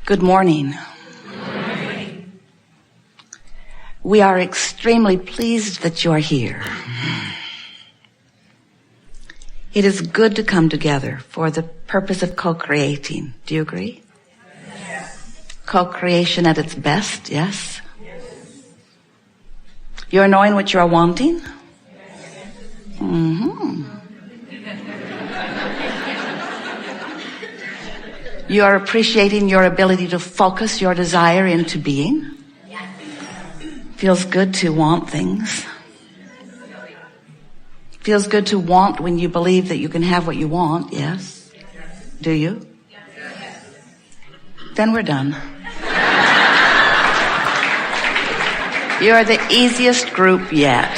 Good morning. We are extremely pleased that you are here. It is good to come together for the purpose of co-creating. Do you agree? Yes. Co-creation at its best, yes? You're knowing what you are wanting? Mm-hmm. You are appreciating your ability to focus your desire into being. Feels good to want things. Feels good to want when you believe that you can have what you want, yes? Do you? Then we're done. You're the easiest group yet.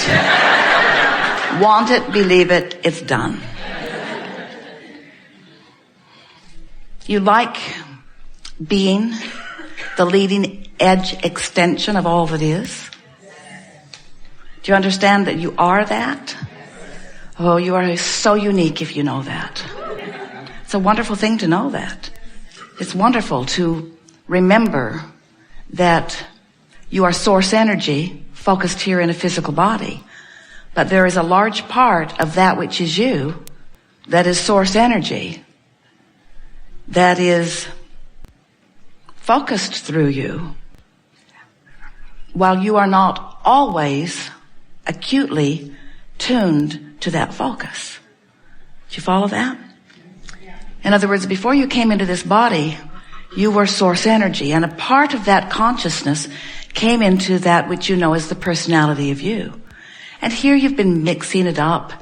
Want it, believe it, it's done. You like being the leading edge extension of all that is? Do you understand that you are that? Oh, you are so unique if you know that. It's a wonderful thing to know that. It's wonderful to remember that you are source energy focused here in a physical body. But there is a large part of that which is you that is source energy that is focused through you, while you are not always acutely tuned to that focus. Do you follow that? In other words, before you came into this body, you were source energy, and a part of that consciousness came into that which you know as the personality of you. And here you've been mixing it up.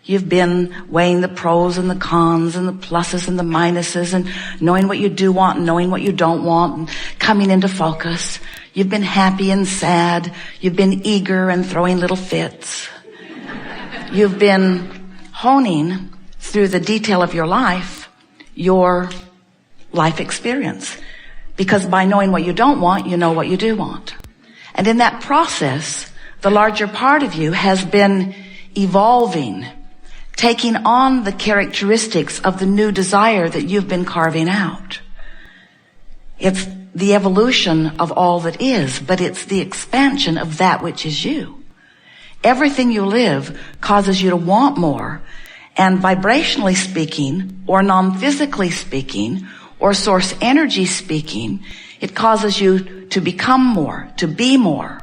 You've been weighing the pros and the cons and the pluses and the minuses and knowing what you do want and knowing what you don't want and coming into focus. You've been happy and sad. You've been eager and throwing little fits. You've been honing through the detail of your life experience. Because by knowing what you don't want, you know what you do want. And in that process, the larger part of you has been evolving, taking on the characteristics of the new desire that you've been carving out. It's the evolution of all that is, but it's the expansion of that which is you. Everything you live causes you to want more, and vibrationally speaking, or non-physically speaking, or source energy speaking, it causes you to become more, to be more.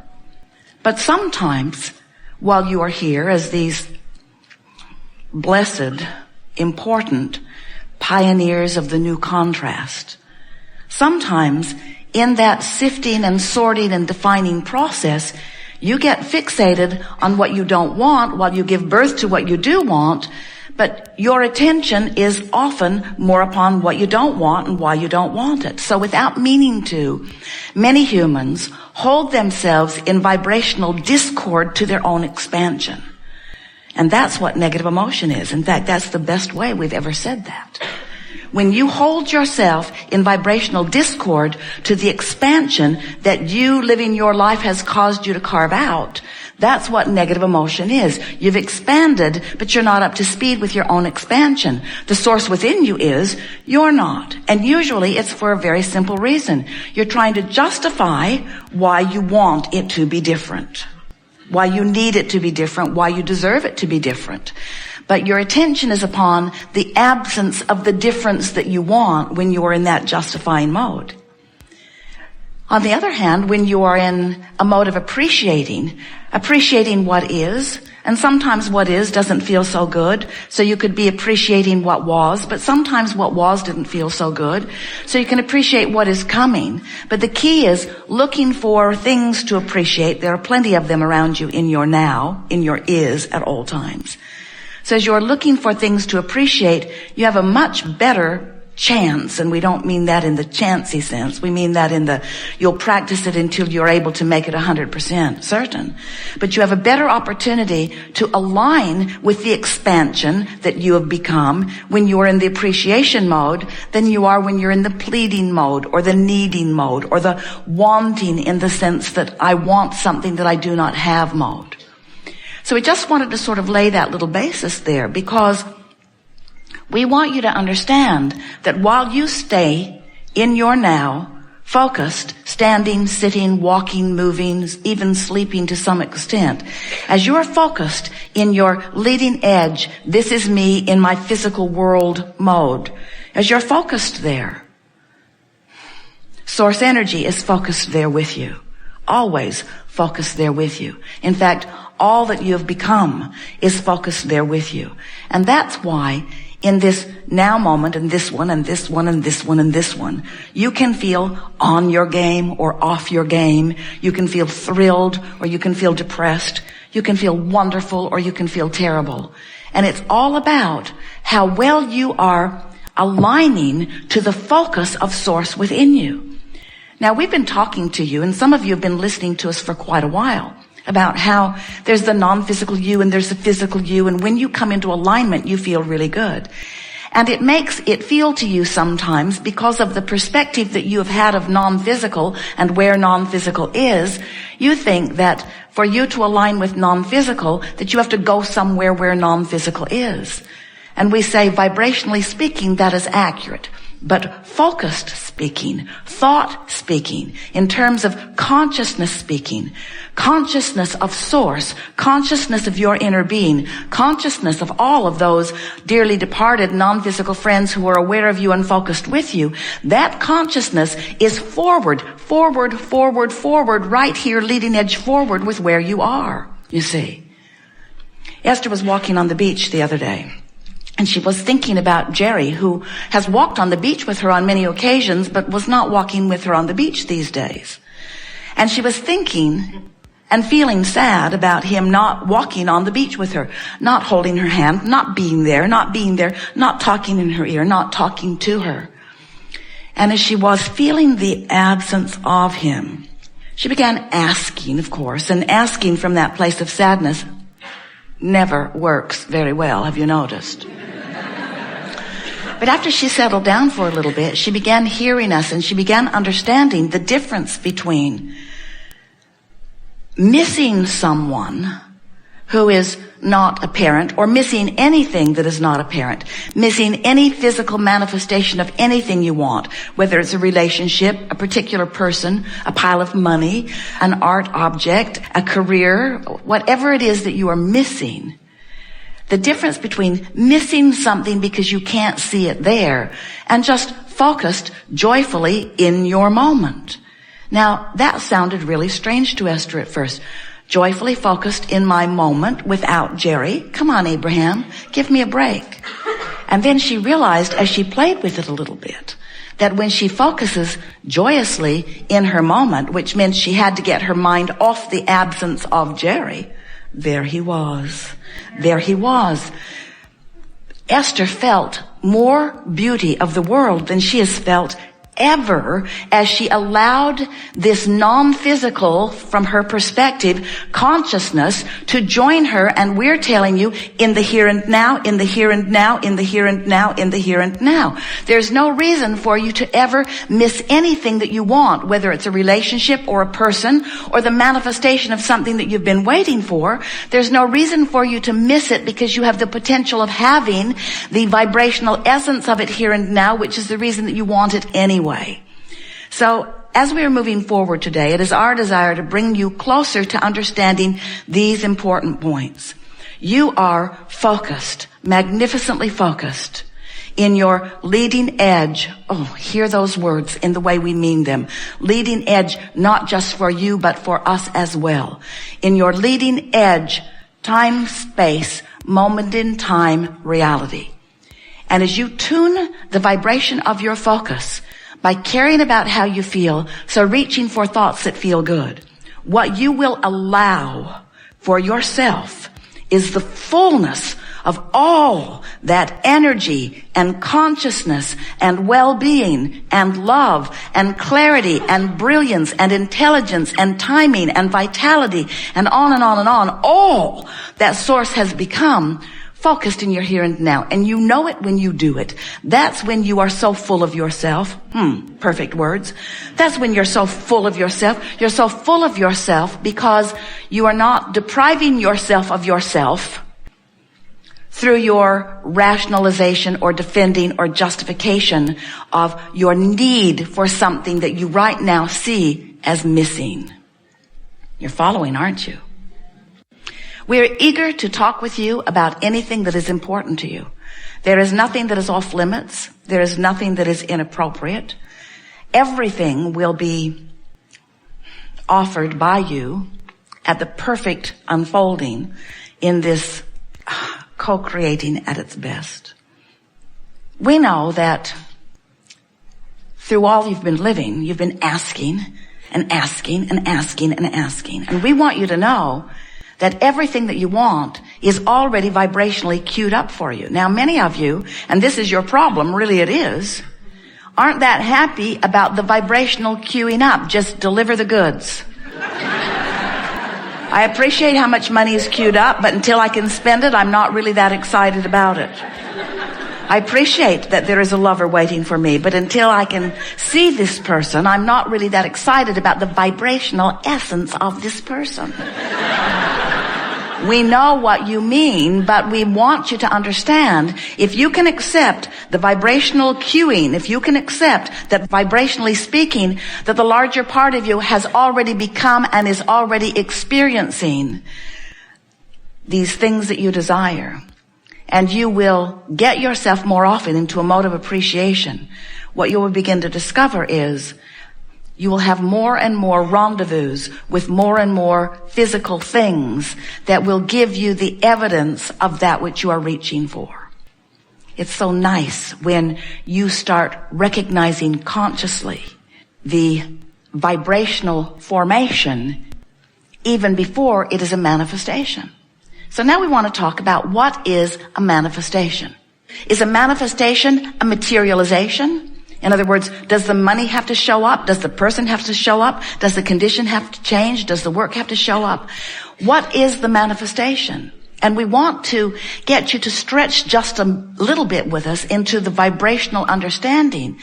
But sometimes, while you are here as these blessed, important pioneers of the new contrast, sometimes in that sifting and sorting and defining process, you get fixated on what you don't want while you give birth to what you do want, but your attention is often more upon what you don't want and why you don't want it. So without meaning to, many humans hold themselves in vibrational discord to their own expansion. And that's what negative emotion is. In fact, that's the best way we've ever said that. When you hold yourself in vibrational discord to the expansion that you living your life has caused you to carve out, that's what negative emotion is. You've expanded, but you're not up to speed with your own expansion. The source within you is, you're not. And usually it's for a very simple reason. You're trying to justify why you want it to be different, why you need it to be different, why you deserve it to be different. But your attention is upon the absence of the difference that you want when you are in that justifying mode. On the other hand, when you are in a mode of appreciating what is, and sometimes what is doesn't feel so good, so you could be appreciating what was, but sometimes what was didn't feel so good, so you can appreciate what is coming. But the key is looking for things to appreciate. There are plenty of them around you in your now, in your is at all times. So as you're looking for things to appreciate, you have a much better chance, and we don't mean that in the chancy sense. We mean that in the, you'll practice it until you're able to make it 100% certain. But you have a better opportunity to align with the expansion that you have become when you are in the appreciation mode than you are when you're in the pleading mode or the needing mode or the wanting in the sense that I want something that I do not have mode. So we just wanted to sort of lay that little basis there because we want you to understand that while you stay in your now, focused, standing, sitting, walking, moving, even sleeping to some extent, as you're focused in your leading edge, this is me in my physical world mode, as you're focused there, source energy is focused there with you, always focused there with you. In fact, all that you have become is focused there with you. And that's why in this now moment, and this one, and this one, and this one, and this one, you can feel on your game or off your game. You can feel thrilled or you can feel depressed. You can feel wonderful or you can feel terrible. And it's all about how well you are aligning to the focus of source within you. Now, we've been talking to you, and some of you have been listening to us for quite a while, about how there's the non-physical you and there's the physical you, and when you come into alignment, you feel really good. And it makes it feel to you sometimes, because of the perspective that you have had of non-physical and where non-physical is, you think that for you to align with non-physical, that you have to go somewhere where non-physical is. And we say, vibrationally speaking, that is accurate. But focused speaking, thought speaking, in terms of consciousness speaking, consciousness of source, consciousness of your inner being, consciousness of all of those dearly departed non-physical friends who are aware of you and focused with you, that consciousness is forward, forward, forward, forward, right here, leading edge forward with where you are, you see. Esther was walking on the beach the other day. And she was thinking about Jerry, who has walked on the beach with her on many occasions, but was not walking with her on the beach these days. And she was thinking and feeling sad about him not walking on the beach with her, not holding her hand, not being there, not talking in her ear, not talking to her. And as she was feeling the absence of him, she began asking, of course, and asking from that place of sadness never works very well, have you noticed? But after she settled down for a little bit, she began hearing us and she began understanding the difference between missing someone who is not apparent, or missing anything that is not apparent, missing any physical manifestation of anything you want, whether it's a relationship, a particular person, a pile of money, an art object, a career, whatever it is that you are missing. The difference between missing something because you can't see it there and just focused joyfully in your moment. Now, that sounded really strange to Esther at first. Joyfully focused in my moment without Jerry. Come on, Abraham, give me a break. And then she realized as she played with it a little bit that when she focuses joyously in her moment, which meant she had to get her mind off the absence of Jerry, there he was. There he was. Esther felt more beauty of the world than she has felt ever as she allowed this non-physical, from her perspective, consciousness to join her. And we're telling you, in the here and now, in the here and now, in the here and now, in the here and now. There's no reason for you to ever miss anything that you want, whether it's a relationship or a person or the manifestation of something that you've been waiting for. There's no reason for you to miss it because you have the potential of having the vibrational essence of it here and now, which is the reason that you want it anyway. So as we are moving forward today, it is our desire to bring you closer to understanding these important points. You are focused, magnificently focused in your leading edge. Oh, hear those words in the way we mean them. Leading edge, not just for you, but for us as well. In your leading edge, time, space, moment in time, reality. And as you tune the vibration of your focus by caring about how you feel, so reaching for thoughts that feel good, what you will allow for yourself is the fullness of all that energy and consciousness and well-being and love and clarity and brilliance and intelligence and timing and vitality and on and on and on. All that source has become focused in your here and now. And you know it when you do it. That's when you are so full of yourself. Perfect words. That's when you're so full of yourself. You're so full of yourself because you are not depriving yourself of yourself through your rationalization or defending or justification of your need for something that you right now see as missing. You're following, aren't you? We're eager to talk with you about anything that is important to you. There is nothing that is off limits. There is nothing that is inappropriate. Everything will be offered by you at the perfect unfolding in this co-creating at its best. We know that through all you've been living, you've been asking and asking and asking and asking. And we want you to know that everything that you want is already vibrationally queued up for you. Now, many of you, and this is your problem, really it is, aren't that happy about the vibrational queuing up. Just deliver the goods. I appreciate how much money is queued up, but until I can spend it, I'm not really that excited about it. I appreciate that there is a lover waiting for me, but until I can see this person, I'm not really that excited about the vibrational essence of this person. We know what you mean, but we want you to understand, if you can accept the vibrational queuing, if you can accept that vibrationally speaking, that the larger part of you has already become and is already experiencing these things that you desire, and you will get yourself more often into a mode of appreciation, what you will begin to discover is you will have more and more rendezvous with more and more physical things that will give you the evidence of that which you are reaching for. It's so nice when you start recognizing consciously the vibrational formation even before it is a manifestation. So now we want to talk about what is a manifestation. Is a manifestation a materialization? In other words, does the money have to show up? Does the person have to show up? Does the condition have to change? Does the work have to show up? What is the manifestation? And we want to get you to stretch just a little bit with us into the vibrational understanding,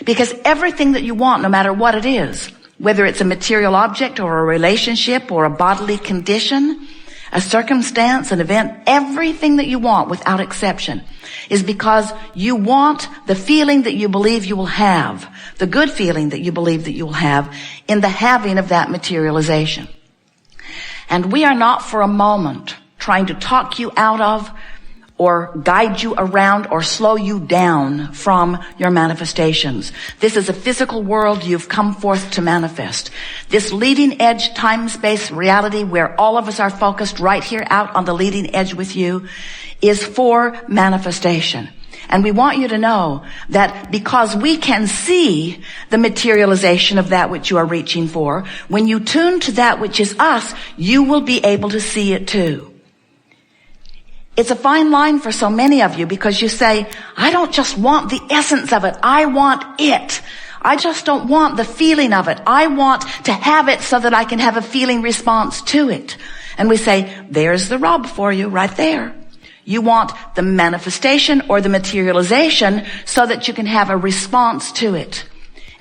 because everything that you want, no matter what it is, whether it's a material object or a relationship or a bodily condition, a circumstance, an event, everything that you want without exception is because you want the feeling that you believe you will have, the good feeling that you believe that you will have in the having of that materialization. And we are not for a moment trying to talk you out of or guide you around or slow you down from your manifestations. This is a physical world you've come forth to manifest. This leading edge time-space reality where all of us are focused right here out on the leading edge with you is for manifestation. And we want you to know that because we can see the materialization of that which you are reaching for, when you tune to that which is us, you will be able to see it too. It's a fine line for so many of you because you say, I don't just want the essence of it. I want it. I just don't want the feeling of it. I want to have it so that I can have a feeling response to it. And we say, there's the rub for you right there. You want the manifestation or the materialization so that you can have a response to it.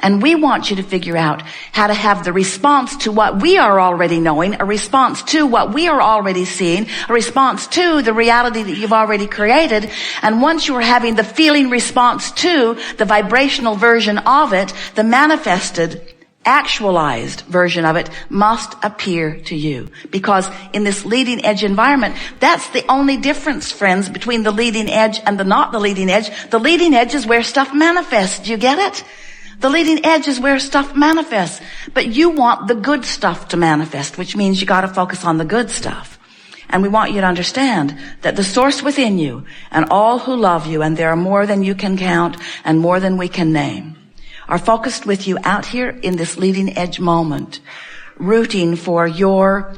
And we want you to figure out how to have the response to what we are already knowing, a response to what we are already seeing, a response to the reality that you've already created. And once you are having the feeling response to the vibrational version of it, the manifested, actualized version of it must appear to you. Because in this leading edge environment, that's the only difference, friends, between the leading edge and the not the leading edge. The leading edge is where stuff manifests. Do you get it? The leading edge is where stuff manifests. But you want the good stuff to manifest, which means you got to focus on the good stuff. And we want you to understand that the source within you and all who love you, and there are more than you can count and more than we can name, are focused with you out here in this leading edge moment, rooting for your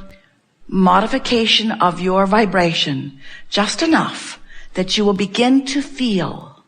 modification of your vibration just enough that you will begin to feel